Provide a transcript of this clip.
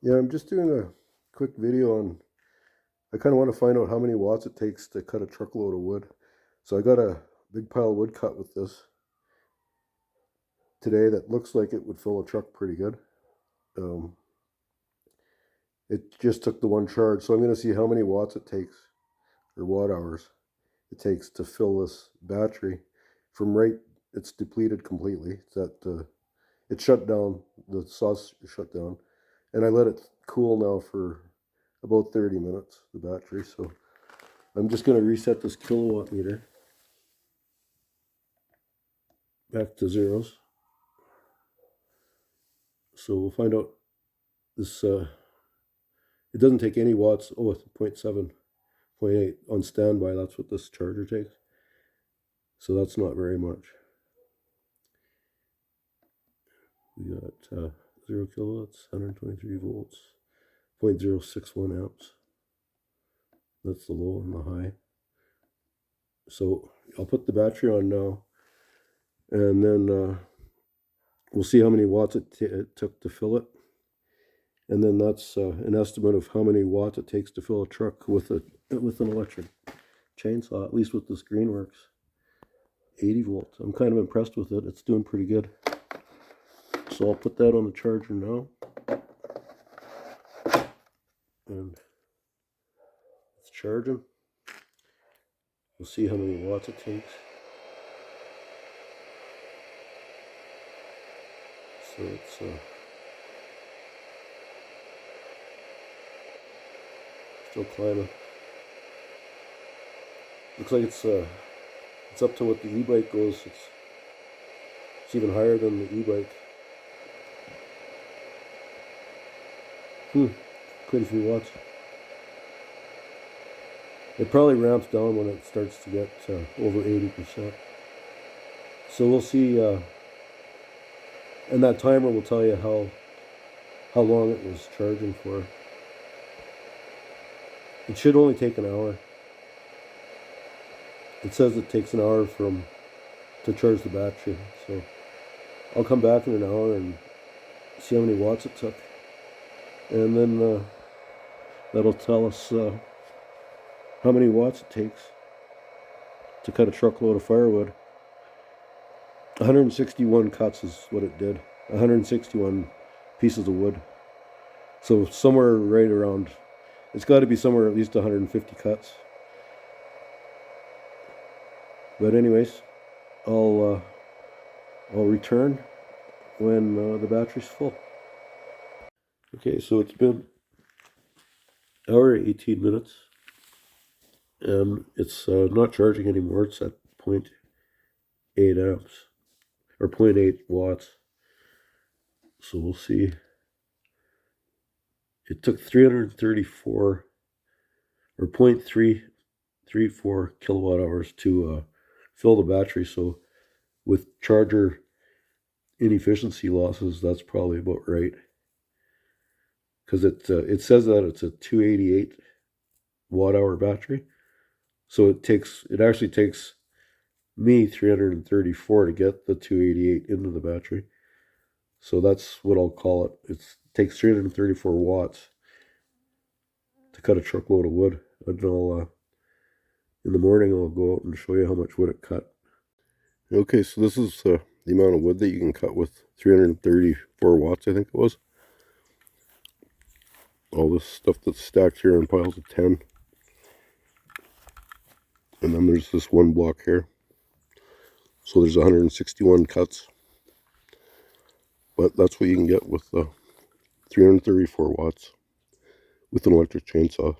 Yeah, I'm just doing a quick video on, I kind of want to find out how many watts it takes to cut a truckload of wood. So I got a big pile of wood cut with this today that looks like it would fill a truck pretty good. Um, it just took the one charge, so I'm going to see how many watts it takes, or watt hours it takes to fill this battery. From right, it's depleted completely. It's at, it shut down, the sauce shut down, and I let it cool now for about 30 minutes, the battery. So I'm just going to reset this kilowatt meter back to zeros. So we'll find out this, it doesn't take any watts. Oh, it's 0.7, 0.8 on standby. That's what this charger takes. So that's not very much. We got 0 kilowatts, 123 volts, 0.061 amps. That's the low and the high. So I'll put the battery on now, and then we'll see how many watts it took to fill it. And then that's an estimate of how many watts it takes to fill a truck with an electric chainsaw, at least with this Greenworks 80 volts. I'm kind of impressed with it. It's doing pretty good. So I'll put that on the charger now. And it's charging. We'll see how many watts it takes. So it's still climbing. Looks like it's up to what the e-bike goes. It's even higher than the e-bike. Quite a few watts. It probably ramps down when it starts to get over 80%. So we'll see, and that timer will tell you how long it was charging for. It should only take an hour. It says it takes an hour to charge the battery. So I'll come back in an hour and see how many watts it took. And then that'll tell us how many watts it takes to cut a truckload of firewood. 161 cuts is what it did. 161 pieces of wood. So somewhere right around, it's got to be somewhere at least 150 cuts. But anyways, I'll return when the battery's full. Okay, so it's been an hour 18 minutes, and it's not charging anymore. It's at 0.8 amps, or 0.8 watts. So we'll see. It took 334, or 0.334 kilowatt hours to fill the battery. So with charger inefficiency losses, that's probably about right. Because it says that it's a 288 watt hour battery. So it actually takes me 334 to get the 288 into the battery. So that's what I'll call it. It takes 334 watts to cut a truckload of wood. And I'll, in the morning, I'll go out and show you how much wood it cut. Okay, so this is the amount of wood that you can cut with 334 watts, I think it was. All this stuff that's stacked here in piles of 10. And then there's this one block here. So there's 161 cuts. But that's what you can get with 334 watts with an electric chainsaw.